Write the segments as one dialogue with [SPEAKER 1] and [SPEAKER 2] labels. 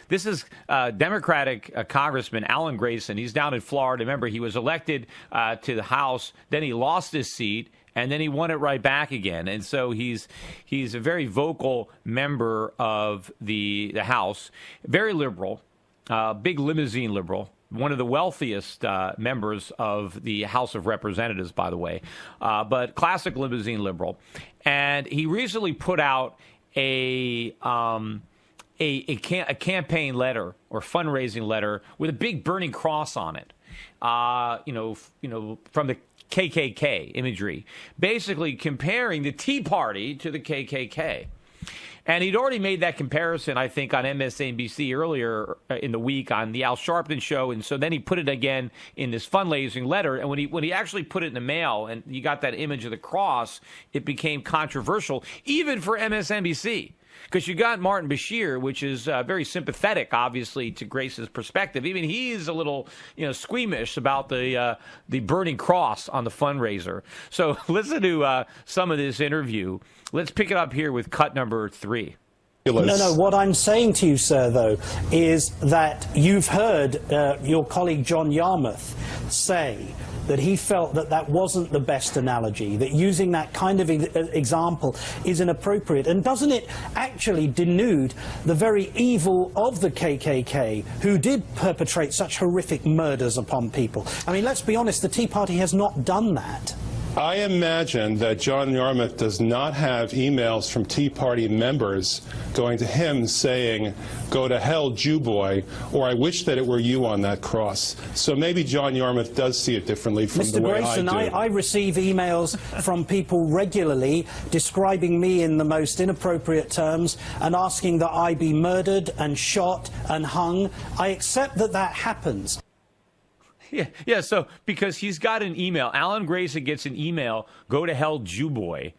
[SPEAKER 1] This is Democratic Congressman Alan Grayson. He's down in Florida. Remember, he was elected to the House. Then he lost his seat, and then he won it right back again. And so he's a very vocal member of the House, very liberal, big limousine liberal. One of the wealthiest members of the House of Representatives, by the way, but classic limousine liberal. And he recently put out a campaign letter or fundraising letter with a big burning cross on it, from the KKK imagery, basically comparing the Tea Party to the KKK. And he'd already made that comparison, I think, on MSNBC earlier in the week on the Al Sharpton show. And so then he put it again in this fundraising letter. And when he actually put it in the mail and you got that image of the cross, it became controversial, even for MSNBC. Because you got Martin Bashir, which is very sympathetic, obviously, to Grace's perspective. Even he's a little, squeamish about the burning cross on the fundraiser. So listen to some of this interview. Let's pick it up here with cut number 3.
[SPEAKER 2] No, what I'm saying to you, sir, though, is that you've heard your colleague John Yarmouth say that he felt that that wasn't the best analogy, that using that kind of example is inappropriate. And doesn't it actually denude the very evil of the KKK, who did perpetrate such horrific murders upon people? I mean, let's be honest, the Tea Party has not done that.
[SPEAKER 3] I imagine that John Yarmouth does not have emails from Tea Party members going to him saying, "Go to hell, Jew boy," or "I wish that it were you on that cross." So maybe John Yarmouth does see it differently from the way
[SPEAKER 2] Grayson,
[SPEAKER 3] I do.
[SPEAKER 2] I receive emails from people regularly describing me in the most inappropriate terms and asking that I be murdered and shot and hung. I accept that that happens.
[SPEAKER 1] Yeah. So because he's got an email, Alan Grayson gets an email, "Go to hell, Jew boy,"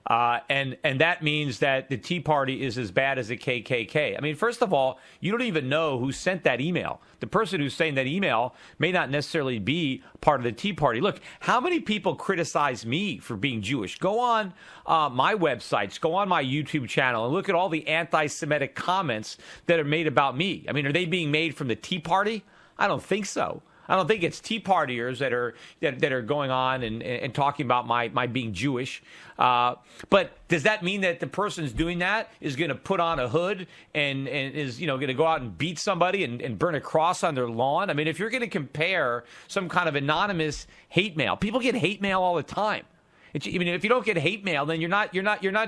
[SPEAKER 1] and that means that the Tea Party is as bad as the KKK. I mean, first of all, you don't even know who sent that email. The person who's saying that email may not necessarily be part of the Tea Party. Look, how many people criticize me for being Jewish? Go on my websites, go on my YouTube channel, and look at all the anti-Semitic comments that are made about me. I mean, are they being made from the Tea Party? I don't think so. I don't think it's Tea Partiers that are going on and talking about my being Jewish. But does that mean that the person's doing that is going to put on a hood and is going to go out and beat somebody and burn a cross on their lawn? I mean, if you're going to compare some kind of anonymous hate mail, people get hate mail all the time. I mean, if you don't get hate mail, then you're not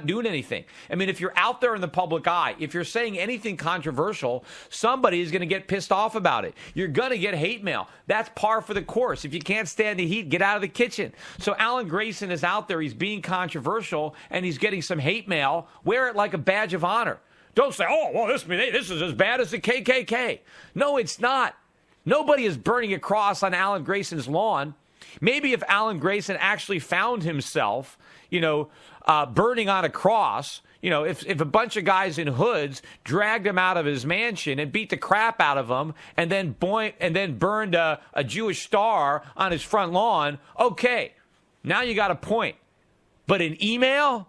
[SPEAKER 1] doing anything. I mean, if you're out there in the public eye, if you're saying anything controversial, somebody is going to get pissed off about it. You're going to get hate mail. That's par for the course. If you can't stand the heat, get out of the kitchen. So Alan Grayson is out there. He's being controversial, and he's getting some hate mail. Wear it like a badge of honor. Don't say, "Oh, well, this is as bad as the KKK." No, it's not. Nobody is burning a cross on Alan Grayson's lawn. Maybe if Alan Grayson actually found himself, burning on a cross, if a bunch of guys in hoods dragged him out of his mansion and beat the crap out of him and then burned a Jewish star on his front lawn, okay, now you got a point. But in an email,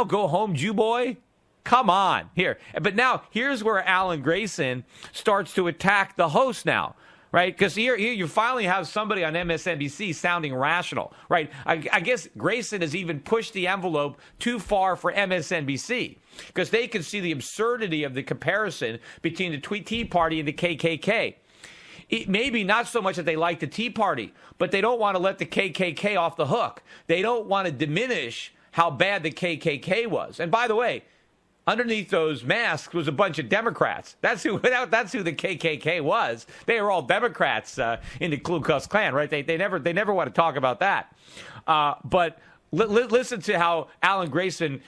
[SPEAKER 1] "Go home, Jew boy"? Come on, here. But now here's where Alan Grayson starts to attack the host now. Right, because here you finally have somebody on MSNBC sounding rational, right? I guess Grayson has even pushed the envelope too far for MSNBC because they can see the absurdity of the comparison between the Tea Party and the KKK. It may be not so much that they like the Tea Party, but they don't want to let the KKK off the hook. They don't want to diminish how bad the KKK was. And by the way, underneath those masks was a bunch of Democrats. That's who the KKK was. They were all Democrats in the Ku Klux Klan, right? They never want to talk about that. But listen to how Alan Grayson,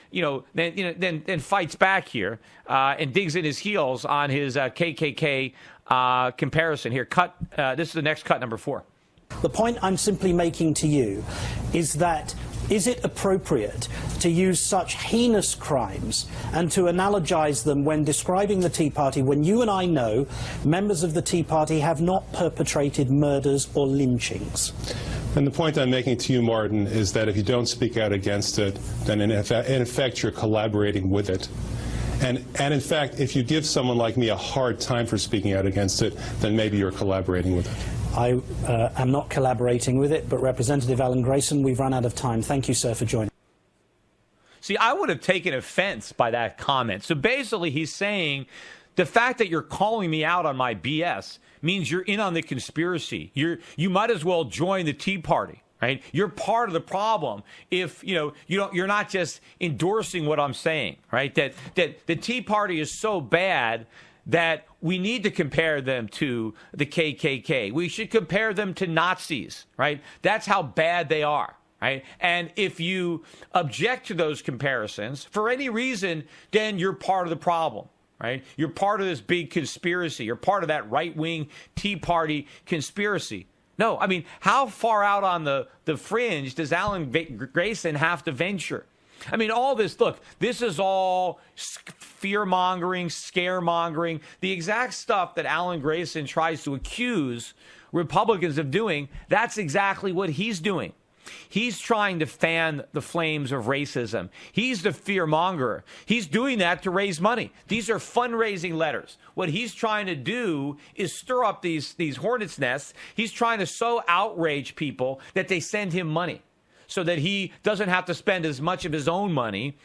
[SPEAKER 1] then fights back here and digs in his heels on his KKK comparison. Here, this is the next cut, number 4.
[SPEAKER 2] The point I'm simply making to you is that is it appropriate to use such heinous crimes and to analogize them when describing the Tea Party when you and I know members of the Tea Party have not perpetrated murders or lynchings?
[SPEAKER 3] And the point I'm making to you, Martin, is that if you don't speak out against it, then in effect you're collaborating with it. And in fact, if you give someone like me a hard time for speaking out against it, then maybe you're collaborating with it.
[SPEAKER 2] I am not collaborating with it, but Representative Alan Grayson, we've run out of time. Thank you, sir, for joining.
[SPEAKER 1] See, I would have taken offense by that comment. So basically, he's saying the fact that you're calling me out on my BS means you're in on the conspiracy. You might as well join the Tea Party, right? You're part of the problem if you're not just endorsing what I'm saying, right? That the Tea Party is so bad that we need to compare them to the KKK. We should compare them to Nazis, right? That's how bad they are. Right? And if you object to those comparisons for any reason, then you're part of the problem, right? You're part of this big conspiracy. You're part of that right-wing Tea Party conspiracy. No, I mean, how far out on the fringe does Alan Grayson have to venture? I mean, all this, look, this is all fear-mongering, scare-mongering, the exact stuff that Alan Grayson tries to accuse Republicans of doing. That's exactly what he's doing. He's trying to fan the flames of racism. He's the fear-monger. He's doing that to raise money. These are fundraising letters. What he's trying to do is stir up these hornets' nests. He's trying to so outrage people that they send him money so that he doesn't have to spend as much of his own money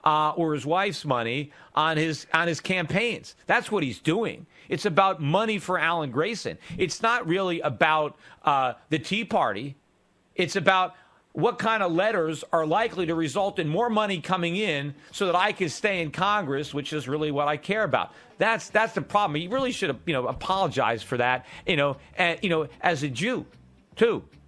[SPEAKER 1] or his wife's money on his campaigns. That's what he's doing. It's about money for Alan Grayson. It's not really about the Tea Party. It's about what kind of letters are likely to result in more money coming in so that I can stay in Congress, which is really what I care about. That's the problem. He really should have, apologized for that, and, as a Jew, too.